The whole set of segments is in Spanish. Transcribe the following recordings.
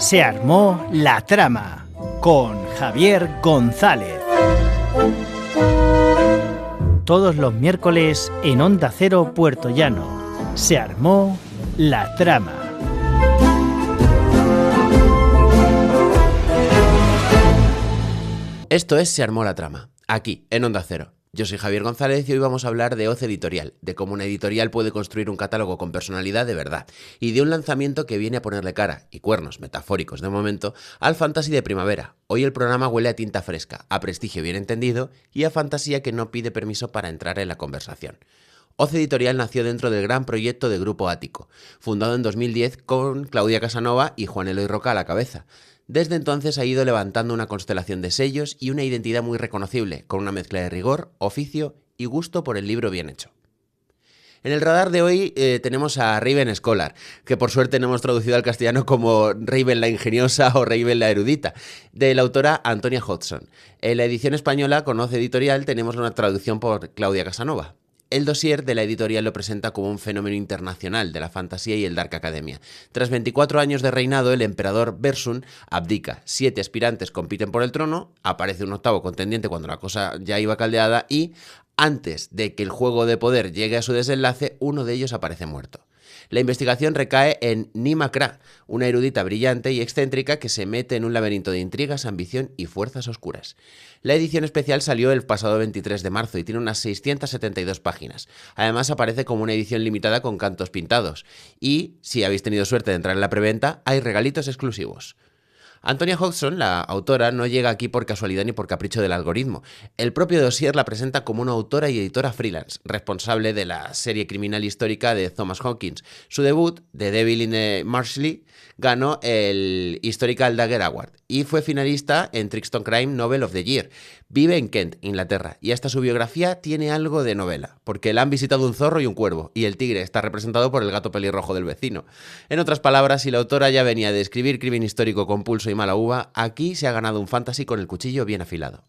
Se armó la trama con Javier González. Todos los miércoles en Onda Cero Puerto Llano. Se armó la trama. Esto es Se armó la trama, aquí, en Onda Cero. Yo soy Javier González y hoy vamos a hablar de Hoz Editorial, de cómo una editorial puede construir un catálogo con personalidad de verdad, y de un lanzamiento que viene a ponerle cara, y cuernos metafóricos de momento, al fantasy de primavera. Hoy el programa huele a tinta fresca, a prestigio bien entendido y a fantasía que no pide permiso para entrar en la conversación. Hoz Editorial nació dentro del gran proyecto de Grupo Ático, fundado en 2010 con Claudia Casanova y Juan Eloy Roca a la cabeza. Desde entonces ha ido levantando una constelación de sellos y una identidad muy reconocible, con una mezcla de rigor, oficio y gusto por el libro bien hecho. En el radar de hoy tenemos a Raven Scholar, que por suerte no hemos traducido al castellano como Raven la ingeniosa o Raven la erudita, de la autora Antonia Hodgson. En la edición española, con Hoz Editorial, tenemos una traducción por Claudia Casanova. El dossier de la editorial lo presenta como un fenómeno internacional de la fantasía y el Dark Academia. Tras 24 años de reinado, el emperador Bersun abdica. 7 aspirantes compiten por el trono, aparece un octavo contendiente cuando la cosa ya iba caldeada y, antes de que el juego de poder llegue a su desenlace, uno de ellos aparece muerto. La investigación recae en Nima Kra, una erudita brillante y excéntrica que se mete en un laberinto de intrigas, ambición y fuerzas oscuras. La edición especial salió el pasado 23 de marzo y tiene unas 672 páginas. Además aparece como una edición limitada con cantos pintados. Y, si habéis tenido suerte de entrar en la preventa, hay regalitos exclusivos. Antonia Hodgson, la autora, no llega aquí por casualidad ni por capricho del algoritmo. El propio dossier la presenta como una autora y editora freelance, responsable de la serie criminal histórica de Thomas Hawkins. Su debut, The Devil in the Marshall, ganó el Historical Dagger Award y fue finalista en Trixton Crime Novel of the Year. Vive en Kent, Inglaterra, y hasta su biografía tiene algo de novela, porque la han visitado un zorro y un cuervo, y el tigre está representado por el gato pelirrojo del vecino. En otras palabras, si la autora ya venía de escribir crimen histórico con pulso y mala uva, aquí se ha ganado un fantasy con el cuchillo bien afilado.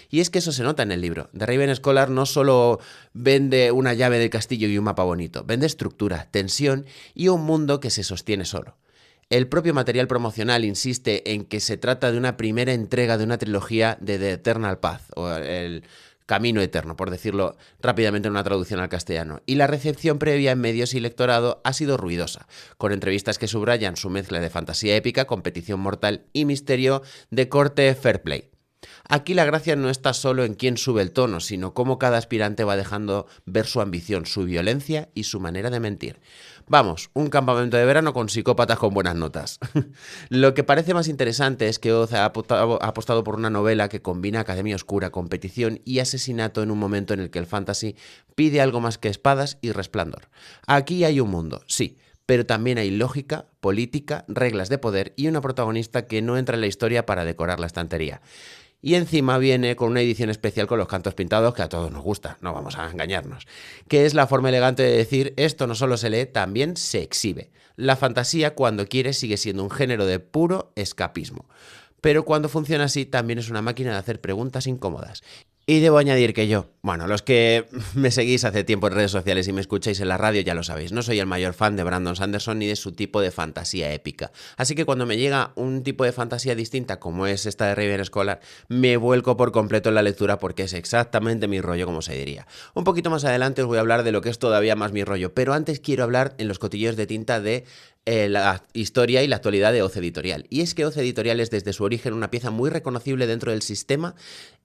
Y es que eso se nota en el libro. The Raven Scholar no solo vende una llave del castillo y un mapa bonito, vende estructura, tensión y un mundo que se sostiene solo. El propio material promocional insiste en que se trata de una primera entrega de una trilogía de The Eternal Path, o el Camino Eterno, por decirlo rápidamente en una traducción al castellano. Y la recepción previa en medios y lectorado ha sido ruidosa, con entrevistas que subrayan su mezcla de fantasía épica, competición mortal y misterio de corte fair play. Aquí la gracia no está solo en quién sube el tono, sino cómo cada aspirante va dejando ver su ambición, su violencia y su manera de mentir. Vamos, un campamento de verano con psicópatas con buenas notas. Lo que parece más interesante es que Hoz ha apostado por una novela que combina academia oscura, competición y asesinato en un momento en el que el fantasy pide algo más que espadas y resplandor. Aquí hay un mundo, sí, pero también hay lógica, política, reglas de poder y una protagonista que no entra en la historia para decorar la estantería. Y encima viene con una edición especial con los cantos pintados que a todos nos gusta, no vamos a engañarnos. Que es la forma elegante de decir, esto no solo se lee, también se exhibe. La fantasía, cuando quiere, sigue siendo un género de puro escapismo. Pero cuando funciona así, también es una máquina de hacer preguntas incómodas. Y debo añadir que yo, los que me seguís hace tiempo en redes sociales y me escucháis en la radio ya lo sabéis, no soy el mayor fan de Brandon Sanderson ni de su tipo de fantasía épica. Así que cuando me llega un tipo de fantasía distinta como es esta de Raven Scholar, me vuelco por completo en la lectura porque es exactamente mi rollo, como se diría. Un poquito más adelante os voy a hablar de lo que es todavía más mi rollo, pero antes quiero hablar en los cotilleos de tinta de la historia y la actualidad de Hoz Editorial. Y es que Hoz Editorial es desde su origen una pieza muy reconocible dentro del sistema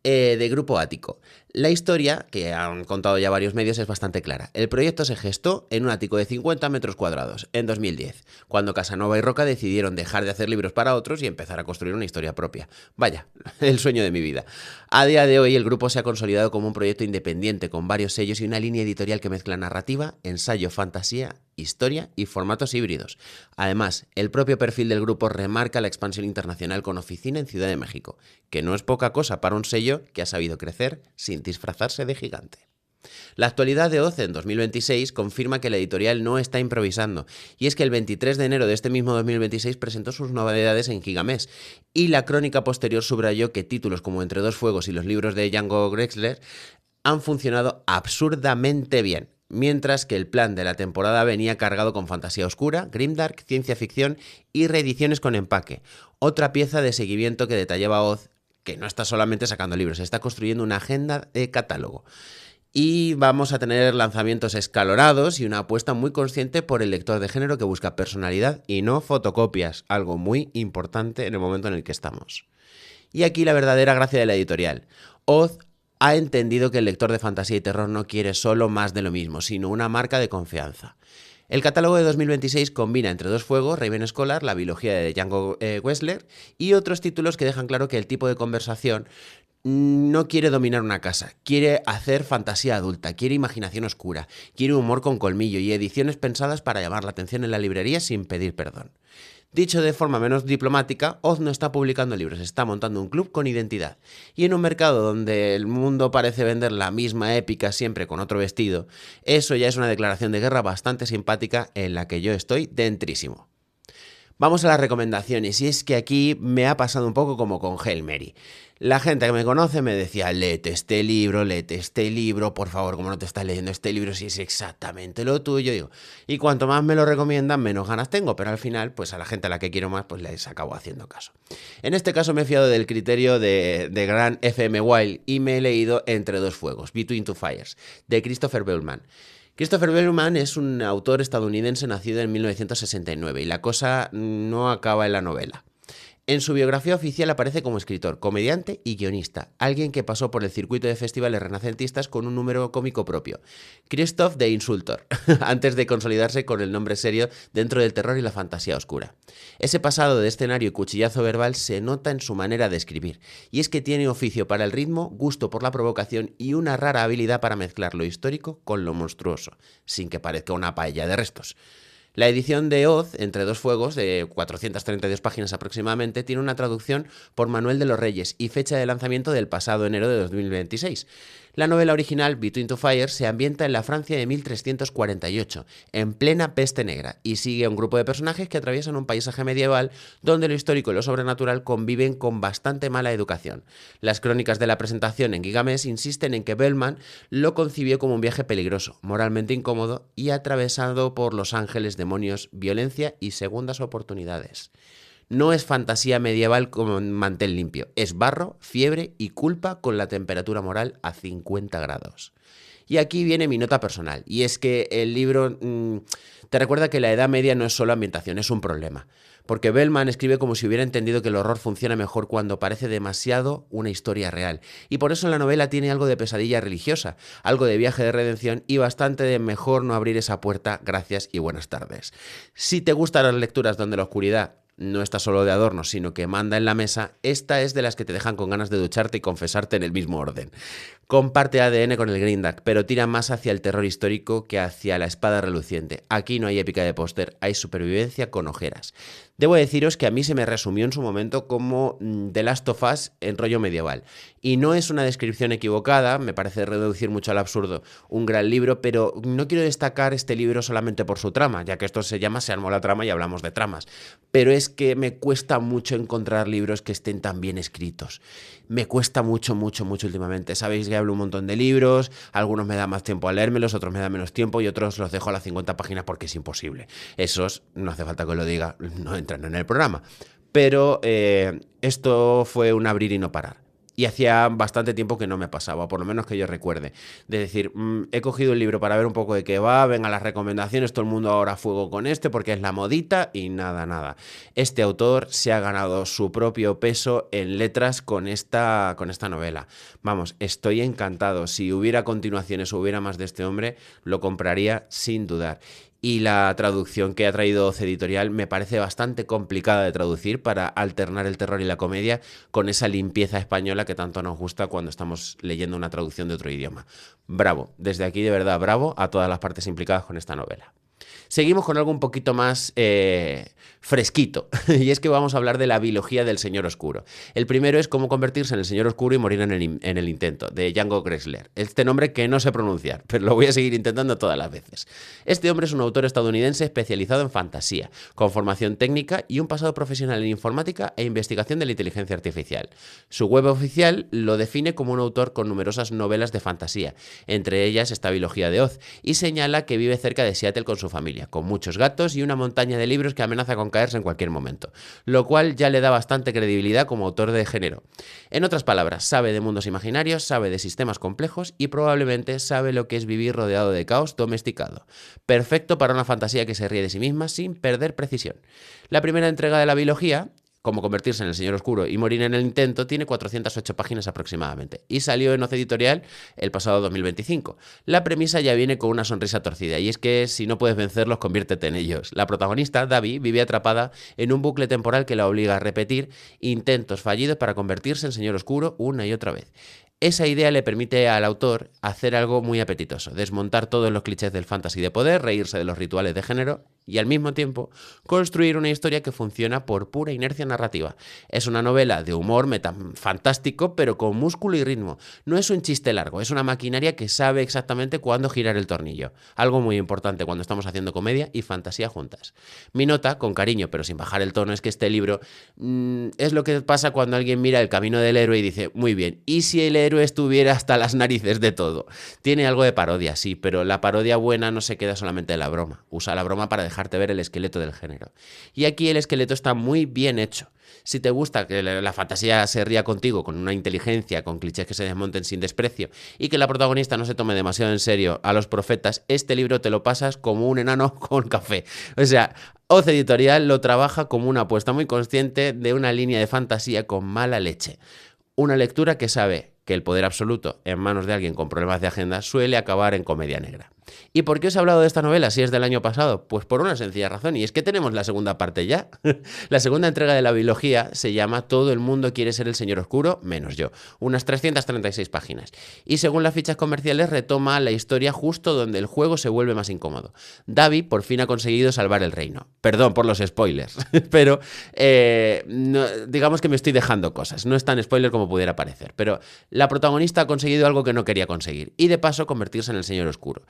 de Grupo Ático. La historia, que han contado ya varios medios, es bastante clara. El proyecto se gestó en un ático de 50 metros cuadrados, en 2010, cuando Casanova y Roca decidieron dejar de hacer libros para otros y empezar a construir una historia propia. Vaya, el sueño de mi vida. A día de hoy el grupo se ha consolidado como un proyecto independiente con varios sellos y una línea editorial que mezcla narrativa, ensayo, fantasía, historia y formatos híbridos. Además, el propio perfil del grupo remarca la expansión internacional con oficina en Ciudad de México, que no es poca cosa para un sello que ha sabido crecer sin disfrazarse de gigante. La actualidad de Hoz en 2026 confirma que la editorial no está improvisando, y es que el 23 de enero de este mismo 2026 presentó sus novedades en Gigamés, y la crónica posterior subrayó que títulos como Entre dos fuegos y los libros de Django Drexler han funcionado absurdamente bien. mientras que el plan de la temporada venía cargado con fantasía oscura, grimdark, ciencia ficción y reediciones con empaque. Otra pieza de seguimiento que detallaba Oz, que no está solamente sacando libros, está construyendo una agenda de catálogo. Y vamos a tener lanzamientos escalonados y una apuesta muy consciente por el lector de género que busca personalidad y no fotocopias, algo muy importante en el momento en el que estamos. Y aquí la verdadera gracia de la editorial. Oz ha entendido que el lector de fantasía y terror no quiere solo más de lo mismo, sino una marca de confianza. El catálogo de 2026 combina entre dos fuegos, Raven Scholar, la biología de Django Wessler, y otros títulos que dejan claro que el tipo de conversación no quiere dominar una casa, quiere hacer fantasía adulta, quiere imaginación oscura, quiere humor con colmillo y ediciones pensadas para llamar la atención en la librería sin pedir perdón. Dicho de forma menos diplomática, Oz no está publicando libros, está montando un club con identidad. Y en un mercado donde el mundo parece vender la misma épica siempre con otro vestido, eso ya es una declaración de guerra bastante simpática en la que yo estoy dentrísimo. Vamos a las recomendaciones, y es que aquí me ha pasado un poco como con Hail Mary. La gente que me conoce me decía, léete este libro, por favor, ¿cómo no te estás leyendo este libro si es exactamente lo tuyo? Digo, y cuanto más me lo recomiendan, menos ganas tengo, pero al final, pues a la gente a la que quiero más, pues les acabo haciendo caso. En este caso me he fiado del criterio de gran FM Wild y me he leído Entre dos fuegos, Between Two Fires, de Christopher Bellman. Christopher Bellman es un autor estadounidense nacido en 1969 y la cosa no acaba en la novela. En su biografía oficial aparece como escritor, comediante y guionista, alguien que pasó por el circuito de festivales renacentistas con un número cómico propio, Christoph the Insultor, antes de consolidarse con el nombre serio dentro del terror y la fantasía oscura. Ese pasado de escenario y cuchillazo verbal se nota en su manera de escribir, y es que tiene oficio para el ritmo, gusto por la provocación y una rara habilidad para mezclar lo histórico con lo monstruoso, sin que parezca una paella de restos. La edición de Oz, Entre dos fuegos, de 432 páginas aproximadamente, tiene una traducción por Manuel de los Reyes y fecha de lanzamiento del pasado enero de 2026. La novela original, Between Two Fires, se ambienta en la Francia de 1348, en plena peste negra, y sigue a un grupo de personajes que atraviesan un paisaje medieval donde lo histórico y lo sobrenatural conviven con bastante mala educación. Las crónicas de la presentación en Gigamés insisten en que Bellman lo concibió como un viaje peligroso, moralmente incómodo y atravesado por los ángeles, demonios, violencia y segundas oportunidades. No es fantasía medieval como mantel limpio, es barro, fiebre y culpa con la temperatura moral a 50 grados. Y aquí viene mi nota personal, y es que el libro te recuerda que la Edad Media no es solo ambientación, es un problema. Porque Bellman escribe como si hubiera entendido que el horror funciona mejor cuando parece demasiado una historia real. Y por eso en la novela tiene algo de pesadilla religiosa, algo de viaje de redención y bastante de mejor no abrir esa puerta, gracias y buenas tardes. Si te gustan las lecturas donde la oscuridad no está solo de adorno, sino que manda en la mesa, esta es de las que te dejan con ganas de ducharte y confesarte en el mismo orden. Comparte ADN con el grimdark, pero tira más hacia el terror histórico que hacia la espada reluciente. Aquí no hay épica de póster, hay supervivencia con ojeras. Debo deciros que a mí se me resumió en su momento como The Last of Us en rollo medieval. Y no es una descripción equivocada, me parece reducir mucho al absurdo un gran libro, pero no quiero destacar este libro solamente por su trama, ya que esto se llama Se armó la trama y hablamos de tramas. Pero es que me cuesta mucho encontrar libros que estén tan bien escritos. Me cuesta mucho últimamente. Sabéis que hablo un montón de libros, algunos me da más tiempo a leérmelos, otros me da menos tiempo y otros los dejo a las 50 páginas porque es imposible. Esos, no hace falta que lo diga, no entran en el programa. Pero esto fue un abrir y no parar. Y hacía bastante tiempo que no me pasaba, por lo menos que yo recuerde. De decir, he cogido el libro para ver un poco de qué va, venga las recomendaciones, todo el mundo ahora a fuego con este porque es la modita y nada. Este autor se ha ganado su propio peso en letras con esta novela. Vamos, estoy encantado. Si hubiera continuaciones o hubiera más de este hombre, lo compraría sin dudar. Y la traducción que ha traído Oz Editorial me parece bastante complicada de traducir para alternar el terror y la comedia con esa limpieza española que tanto nos gusta cuando estamos leyendo una traducción de otro idioma. Bravo, desde aquí de verdad bravo a todas las partes implicadas con esta novela. Seguimos con algo un poquito más fresquito, y es que vamos a hablar de la biología del Señor Oscuro. El primero es cómo convertirse en el Señor Oscuro y morir en el intento, de Django Gressler. Este nombre que no sé pronunciar, pero lo voy a seguir intentando todas las veces. Este hombre es un autor estadounidense especializado en fantasía, con formación técnica y un pasado profesional en informática e investigación de la inteligencia artificial. Su web oficial lo define como un autor con numerosas novelas de fantasía, entre ellas esta Biología de Oz, y señala que vive cerca de Seattle con su familia, con muchos gatos y una montaña de libros que amenaza con caerse en cualquier momento, lo cual ya le da bastante credibilidad como autor de género. En otras palabras, sabe de mundos imaginarios, sabe de sistemas complejos y probablemente sabe lo que es vivir rodeado de caos domesticado. Perfecto para una fantasía que se ríe de sí misma sin perder precisión. La primera entrega de la biología, Cómo convertirse en el Señor Oscuro y morir en el intento, tiene 408 páginas aproximadamente y salió en Hoz Editorial el pasado 2025. La premisa ya viene con una sonrisa torcida y es que si no puedes vencerlos, conviértete en ellos. La protagonista, Davi, vive atrapada en un bucle temporal que la obliga a repetir intentos fallidos para convertirse en Señor Oscuro una y otra vez. Esa idea le permite al autor hacer algo muy apetitoso, desmontar todos los clichés del fantasy de poder, reírse de los rituales de género y al mismo tiempo construir una historia que funciona por pura inercia narrativa. Es una novela de humor fantástico, pero con músculo y ritmo. No es un chiste largo, es una maquinaria que sabe exactamente cuándo girar el tornillo. Algo muy importante cuando estamos haciendo comedia y fantasía juntas. Mi nota, con cariño pero sin bajar el tono, es que este libro es lo que pasa cuando alguien mira El camino del héroe y dice, muy bien, ¿y si el héroe estuviera hasta las narices de todo? Tiene algo de parodia, sí, pero la parodia buena no se queda solamente en la broma. Usa la broma para dejarte ver el esqueleto del género. Y aquí el esqueleto está muy bien hecho. Si te gusta que la fantasía se ría contigo con una inteligencia, con clichés que se desmonten sin desprecio y que la protagonista no se tome demasiado en serio a los profetas, este libro te lo pasas como un enano con café. O sea, Hoz Editorial lo trabaja como una apuesta muy consciente de una línea de fantasía con mala leche. Una lectura que sabe que el poder absoluto en manos de alguien con problemas de agenda suele acabar en comedia negra. ¿Y por qué os he hablado de esta novela si es del año pasado? Pues por una sencilla razón, y es que tenemos la segunda parte ya. La segunda entrega de la biología se llama Todo el mundo quiere ser el Señor Oscuro, menos yo. Unas 336 páginas. Y según las fichas comerciales retoma la historia justo donde el juego se vuelve más incómodo. Davi por fin ha conseguido salvar el reino. Perdón por los spoilers, pero no, digamos que me estoy dejando cosas. No es tan spoiler como pudiera parecer, pero la protagonista ha conseguido algo que no quería conseguir y de paso convertirse en el Señor Oscuro.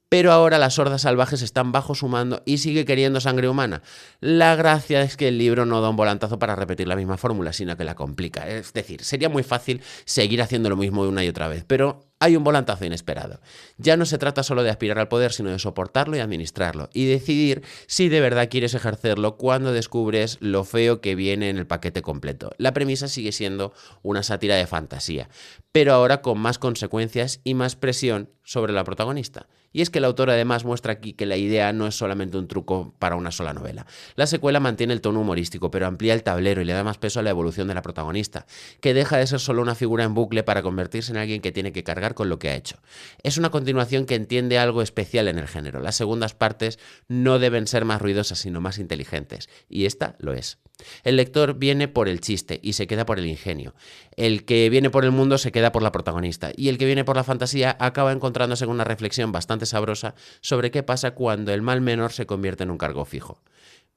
Pero ahora las hordas salvajes están bajo su mando y sigue queriendo sangre humana. La gracia es que el libro no da un volantazo para repetir la misma fórmula, sino que la complica. Es decir, sería muy fácil seguir haciendo lo mismo una y otra vez, pero hay un volantazo inesperado. Ya no se trata solo de aspirar al poder, sino de soportarlo y administrarlo, y decidir si de verdad quieres ejercerlo cuando descubres lo feo que viene en el paquete completo. La premisa sigue siendo una sátira de fantasía, pero ahora con más consecuencias y más presión sobre la protagonista. Y es que el autor además muestra aquí que la idea no es solamente un truco para una sola novela. La secuela mantiene el tono humorístico, pero amplía el tablero y le da más peso a la evolución de la protagonista, que deja de ser solo una figura en bucle para convertirse en alguien que tiene que cargar con lo que ha hecho. Es una continuación que entiende algo especial en el género. Las segundas partes no deben ser más ruidosas, sino más inteligentes, y esta lo es. El lector viene por el chiste y se queda por el ingenio. El que viene por el mundo se queda por la protagonista y el que viene por la fantasía acaba encontrándose con una reflexión bastante sabrosa sobre qué pasa cuando el mal menor se convierte en un cargo fijo.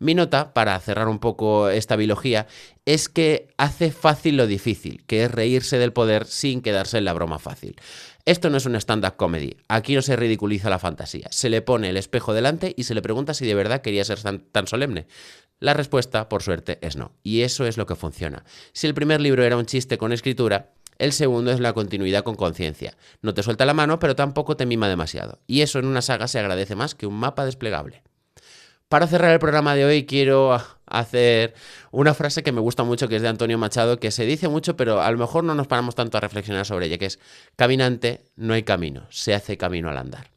Mi nota, para cerrar un poco esta biología, es que hace fácil lo difícil, que es reírse del poder sin quedarse en la broma fácil. Esto no es un stand-up comedy, aquí no se ridiculiza la fantasía, se le pone el espejo delante y se le pregunta si de verdad quería ser tan solemne. La respuesta, por suerte, es no, y eso es lo que funciona. Si el primer libro era un chiste con escritura, el segundo es la continuidad con conciencia. No te suelta la mano, pero tampoco te mima demasiado, y eso en una saga se agradece más que un mapa desplegable. Para cerrar el programa de hoy quiero hacer una frase que me gusta mucho, que es de Antonio Machado, que se dice mucho, pero a lo mejor no nos paramos tanto a reflexionar sobre ella, que es: caminante, no hay camino, se hace camino al andar.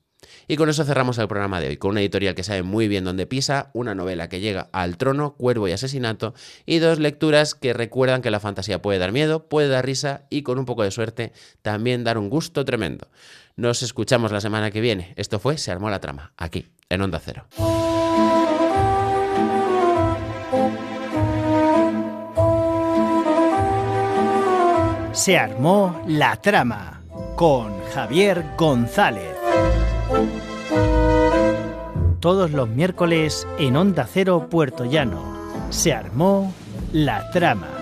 Y con eso cerramos el programa de hoy, con una editorial que sabe muy bien dónde pisa, una novela que llega al trono, cuervo y asesinato, y dos lecturas que recuerdan que la fantasía puede dar miedo, puede dar risa y con un poco de suerte también dar un gusto tremendo. Nos escuchamos la semana que viene. Esto fue Se Armó la Trama, aquí, en Onda Cero. Se armó la trama con Javier González. Todos los miércoles en Onda Cero Puerto Llano. Se armó La Trama.